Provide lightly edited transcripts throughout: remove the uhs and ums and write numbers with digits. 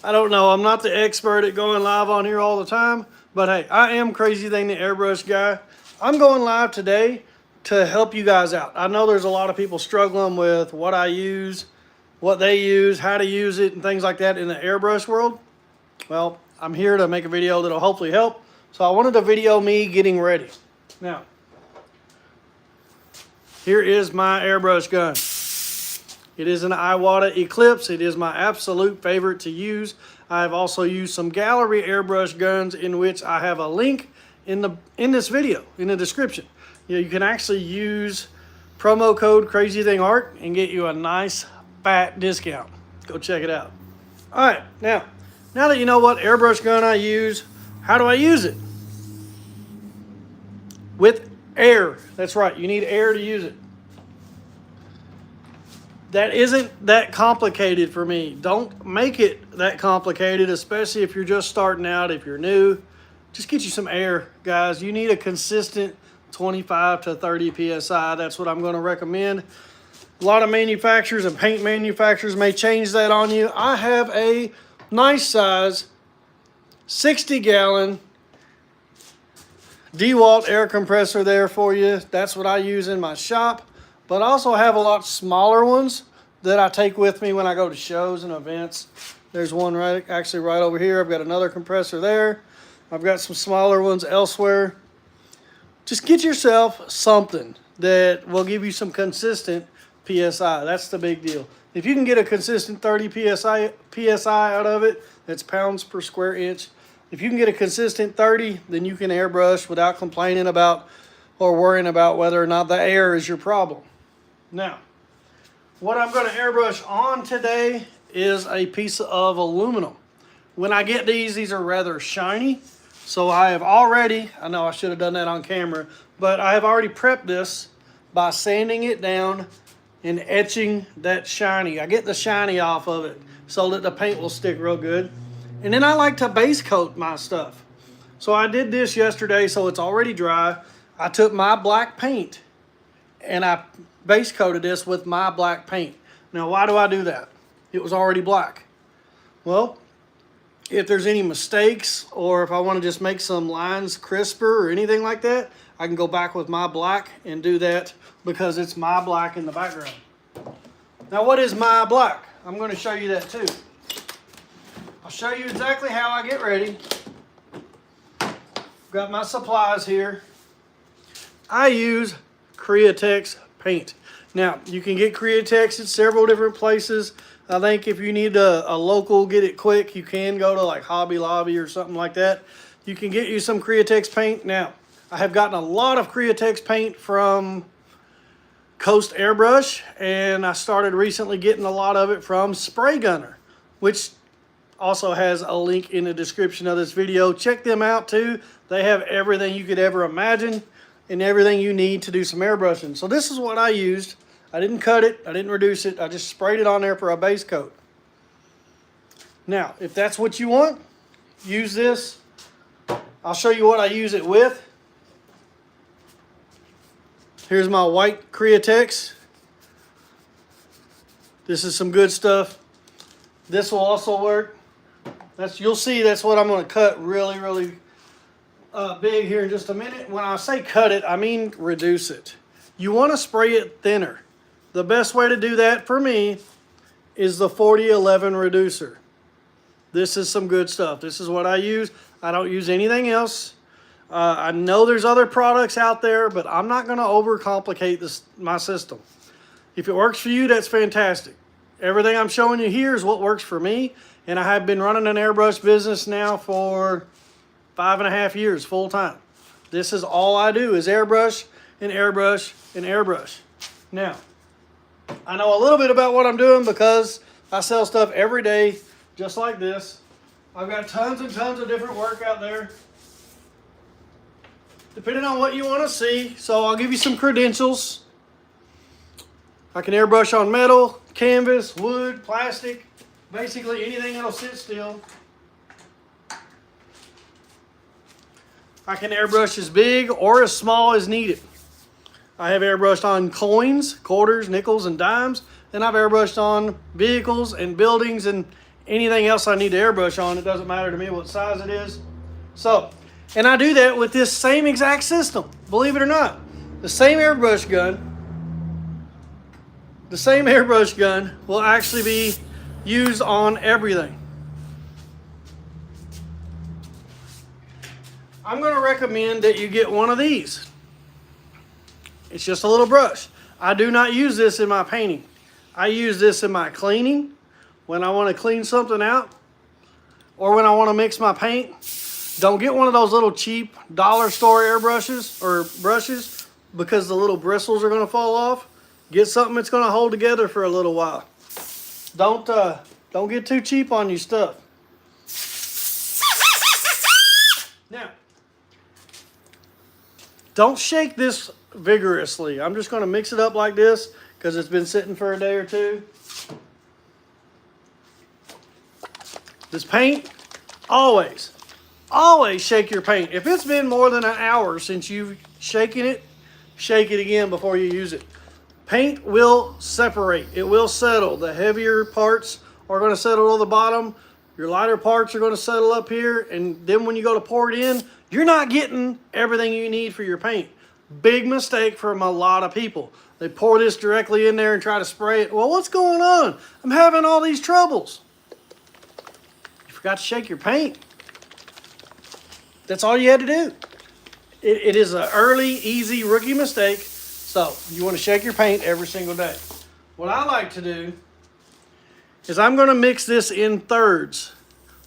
I don't know. I'm not the expert at going live on here all the time, but hey, I am Crazything, the airbrush guy. I'm going live today to help you guys out. I know there's a lot of people struggling with what I use, what they use, how to use it, and things like that in the airbrush world. Well, I'm here to make a video that'll hopefully help. So I wanted to video me getting ready. Now, here is my airbrush gun. It is an Iwata Eclipse. It is my absolute favorite to use. I've also used some gallery airbrush guns in which I have a link in this video, in the description. You can actually use promo code Crazythingart and get you a nice fat discount. Go check it out. All right, now that you know what airbrush gun I use, how do I use it? With air. That's right, you need air to use it. That isn't that complicated for me. Don't make it that complicated, especially if you're just starting out, if you're new. Just get you some air, guys. You need a consistent 25 to 30 PSI. That's what I'm going to recommend. A lot of manufacturers and paint manufacturers may change that on you. I have a nice size 60-gallon DeWalt air compressor there for you. That's what I use in my shop. But I also have a lot smaller ones that I take with me when I go to shows and events. There's one actually right over here. I've got another compressor there. I've got some smaller ones elsewhere. Just get yourself something that will give you some consistent PSI. That's the big deal. If you can get a consistent 30 PSI out of it, that's pounds per square inch. If you can get a consistent 30, then you can airbrush without complaining about or worrying about whether or not the air is your problem. Now, what I'm going to airbrush on today is a piece of aluminum. When I get these are rather shiny. So I have already, I know I should have done that on camera, but I have already prepped this by sanding it down and etching that shiny. I get the shiny off of it so that the paint will stick real good. And then I like to base coat my stuff. So I did this yesterday, so it's already dry. I took my black paint and I base coated this with my black paint. Now, why do I do that? It was already black. Well, if there's any mistakes or if I want to just make some lines crisper or anything like that, I can go back with my black and do that because it's my black in the background. Now, what is my black? I'm going to show you that too. I'll show you exactly how I get ready. Got my supplies here. I use Createx paint. Now, you can get Createx at several different places. I think if you need a local, get it quick, you can go to like Hobby Lobby or something like that. You can get you some Createx paint. Now, I have gotten a lot of Createx paint from Coast Airbrush, and I started recently getting a lot of it from Spray Gunner, which also has a link in the description of this video. Check them out too. They have everything you could ever imagine and everything you need to do some airbrushing. So this is what I used. I didn't cut it, I didn't reduce it, I just sprayed it on there for a base coat. Now, if that's what you want, use this. I'll show you what I use it with. Here's my white Createx. This is some good stuff. This will also work. You'll see that's what I'm going to cut really big here in just a minute. When I say cut it, I mean reduce it. You want to spray it thinner. The best way to do that for me is the 4011 reducer. This is some good stuff. This is what I use. I don't use anything else. I know there's other products out there, but I'm not going to overcomplicate my system. If it works for you, that's fantastic. Everything I'm showing you here is what works for me, and I have been running an airbrush business now for 5.5 years full time. This is all I do is airbrush and airbrush and airbrush. Now, I know a little bit about what I'm doing because I sell stuff every day just like this. I've got tons and tons of different work out there depending on what you want to see. So I'll give you some credentials. I can airbrush on metal, canvas, wood, plastic, basically anything that'll sit still. I can airbrush as big or as small as needed. I have airbrushed on coins, quarters, nickels, and dimes, and I've airbrushed on vehicles and buildings and anything else I need to airbrush on. It doesn't matter to me what size it is. So, and I do that with this same exact system, believe it or not. The same airbrush gun will actually be used on everything. I'm going to recommend that you get one of these. It's just a little brush. I do not use this in my painting. I use this in my cleaning, when I want to clean something out, or when I want to mix my paint. Don't get one of those little cheap dollar store airbrushes or brushes, because the little bristles are going to fall off. Get something that's going to hold together for a little while. Don't get too cheap on your stuff. Now, don't shake this vigorously. I'm just going to mix it up like this because it's been sitting for a day or two. This paint, always shake your paint. If it's been more than an hour since you've shaken it, shake it again before you use it. Paint will separate. It will settle. The heavier parts are going to settle to the bottom. Your lighter parts are going to settle up here. And then when you go to pour it in, you're not getting everything you need for your paint. Big mistake from a lot of people. They pour this directly in there and try to spray it. Well, what's going on? I'm having all these troubles. You forgot to shake your paint. That's all you had to do. It is an early, easy rookie mistake. So you want to shake your paint every single day. What I like to do is I'm going to mix this in thirds.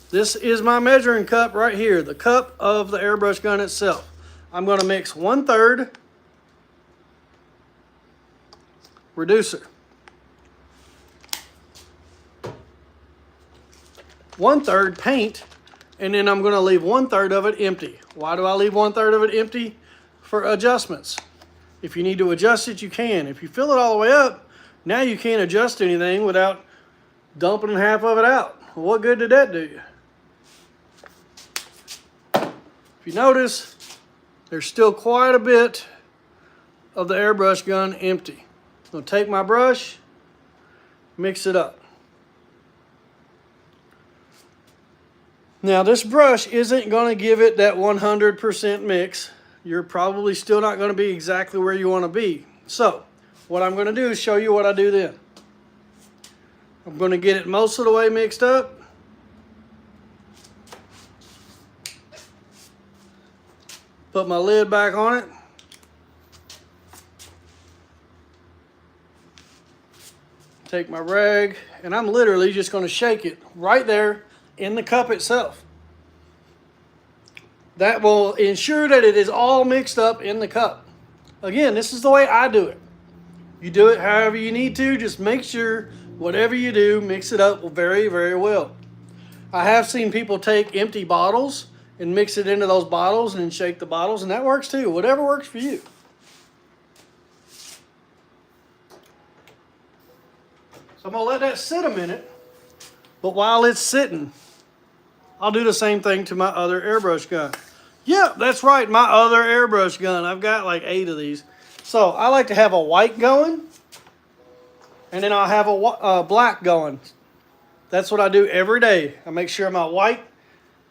This is my measuring cup right here, the cup of the airbrush gun itself. I'm going to mix 1/3 reducer, 1/3 paint, and then I'm going to leave 1/3 of it empty. Why do I leave 1/3 of it empty? For adjustments. If you need to adjust it, you can. If you fill it all the way up, now you can't adjust anything without dumping half of it out. Well, what good did that do you? If you notice, there's still quite a bit of the airbrush gun empty. I'm going to take my brush, mix it up. Now this brush isn't going to give it that 100% mix. You're probably still not going to be exactly where you want to be. So what I'm going to do is show you what I do then. I'm going to get it most of the way mixed up. Put my lid back on it. Take my rag, and I'm literally just going to shake it right there in the cup itself. That will ensure that it is all mixed up in the cup. Again, this is the way I do it. You do it however you need to. Just make sure whatever you do, mix it up very, very well. I have seen people take empty bottles and mix it into those bottles and then shake the bottles, and that works too. Whatever works for you. So I'm going to let that sit a minute. But while it's sitting, I'll do the same thing to my other airbrush gun. Yeah, that's right, my other airbrush gun. I've got like 8 of these. So I like to have a white going, and then I'll have a black going. That's what I do every day. I make sure my white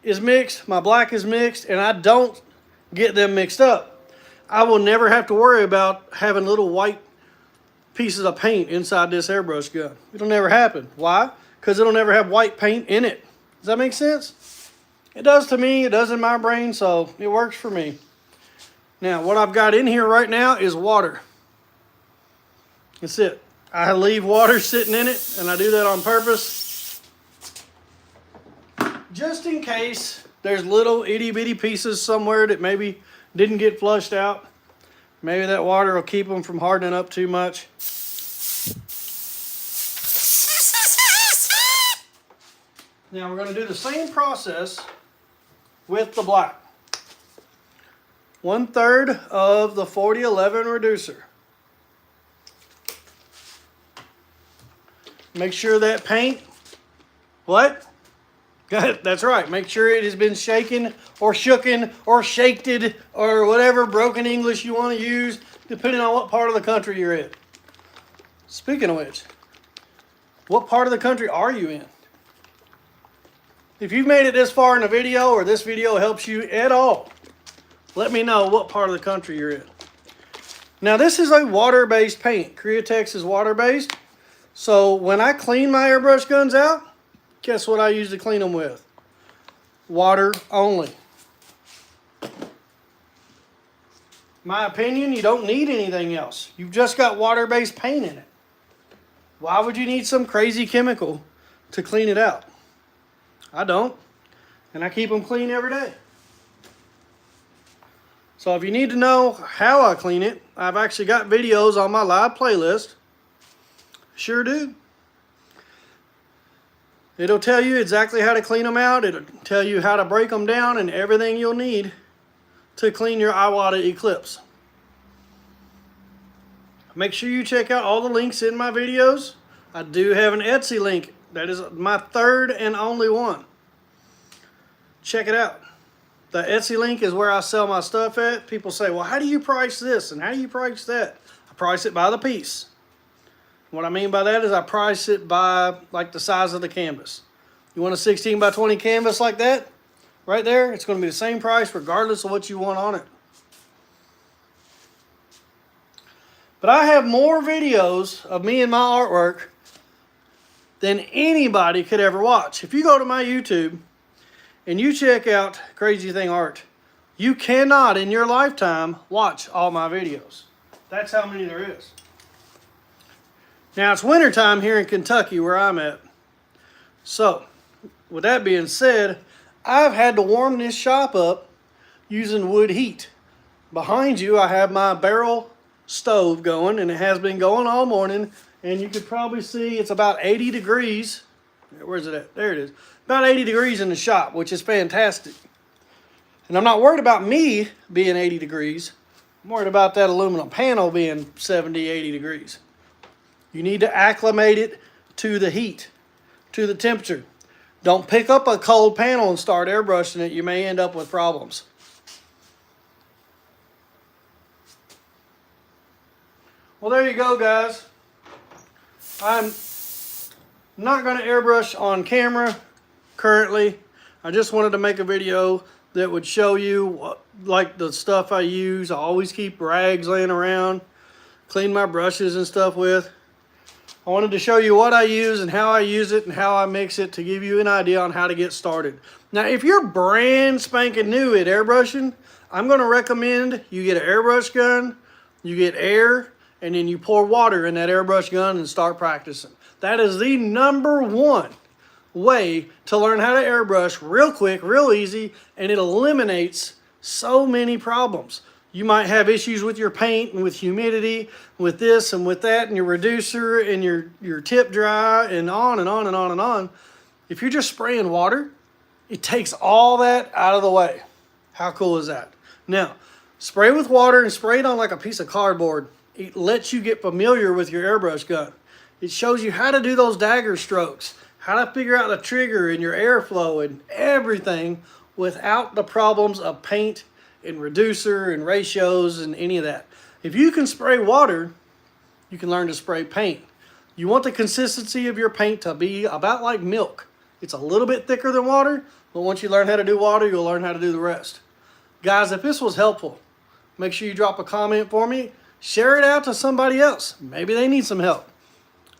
is mixed, my black is mixed, and I don't get them mixed up. I will never have to worry about having little white pieces of paint inside this airbrush gun. It'll never happen. Why? Because it'll never have white paint in it. Does that make sense? It does to me. It does in my brain, so it works for me. Now, what I've got in here right now is water. That's it. I leave water sitting in it, and I do that on purpose. Just in case there's little itty-bitty pieces somewhere that maybe didn't get flushed out. Maybe that water will keep them from hardening up too much. Now we're going to do the same process with the black. 1/3 of the 4011 reducer. Make sure that paint, what? That's right. Make sure it has been shaken or shooken or shaked or whatever broken English you want to use, depending on what part of the country you're in. Speaking of which, what part of the country are you in? If you've made it this far in the video, or this video helps you at all, let me know what part of the country you're in. Now this is a water-based paint. Crazything is water-based. So when I clean my airbrush guns out, guess what I usually clean them with? Water only. My opinion, you don't need anything else. You've just got water-based paint in it. Why would you need some crazy chemical to clean it out? I don't. And I keep them clean every day. So if you need to know how I clean it, I've actually got videos on my live playlist. Sure do. It'll tell you exactly how to clean them out. It'll tell you how to break them down and everything you'll need to clean your Iwata Eclipse. Make sure you check out all the links in my videos. I do have an Etsy link. That is my third and only one. Check it out. The Etsy link is where I sell my stuff at. People say, well, how do you price this and how do you price that? I price it by the piece. What I mean by that is I price it by like the size of the canvas. You want a 16 by 20 canvas like that? Right there, it's going to be the same price regardless of what you want on it. But I have more videos of me and my artwork than anybody could ever watch. If you go to my YouTube and you check out Crazythingart, you cannot in your lifetime watch all my videos. That's how many there is. Now it's wintertime here in Kentucky where I'm at. So, with that being said, I've had to warm this shop up using wood heat. Behind you I have my barrel stove going, and it has been going all morning, and you could probably see it's about 80 degrees. Where's it at? There it is. About 80 degrees in the shop, which is fantastic. And I'm not worried about me being 80 degrees. I'm worried about that aluminum panel being 70, 80 degrees. You need to acclimate it to the heat, to the temperature. Don't pick up a cold panel and start airbrushing it. You may end up with problems. Well, there you go, guys. I'm not going to airbrush on camera currently. I just wanted to make a video that would show you what, like the stuff I use. I always keep rags laying around, clean my brushes and stuff with. I wanted to show you what I use and how I use it and how I mix it to give you an idea on how to get started. Now, if you're brand spanking new at airbrushing, I'm going to recommend you get an airbrush gun, you get air, and then you pour water in that airbrush gun and start practicing. That is the #1 way to learn how to airbrush real quick, real easy, and it eliminates so many problems. You might have issues with your paint and with humidity, with this and with that, and your reducer and your tip dry, and on and on and on and on. If you're just spraying water, it takes all that out of the way. How cool is that? Now, spray with water and spray it on like a piece of cardboard. It lets you get familiar with your airbrush gun. It shows you how to do those dagger strokes, how to figure out the trigger and your airflow and everything without the problems of paint and reducer and ratios and any of that. If you can spray water, you can learn to spray paint. You want the consistency of your paint to be about like milk. It's a little bit thicker than water, but once you learn how to do water, you'll learn how to do the rest. Guys, if this was helpful, make sure you drop a comment for me. Share it out to somebody else. Maybe they need some help.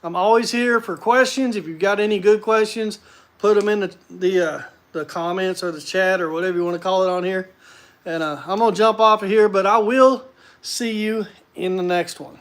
I'm always here for questions. If you've got any good questions, put them in the comments or the chat or whatever you want to call it on here. And I'm going to jump off of here, but I will see you in the next one.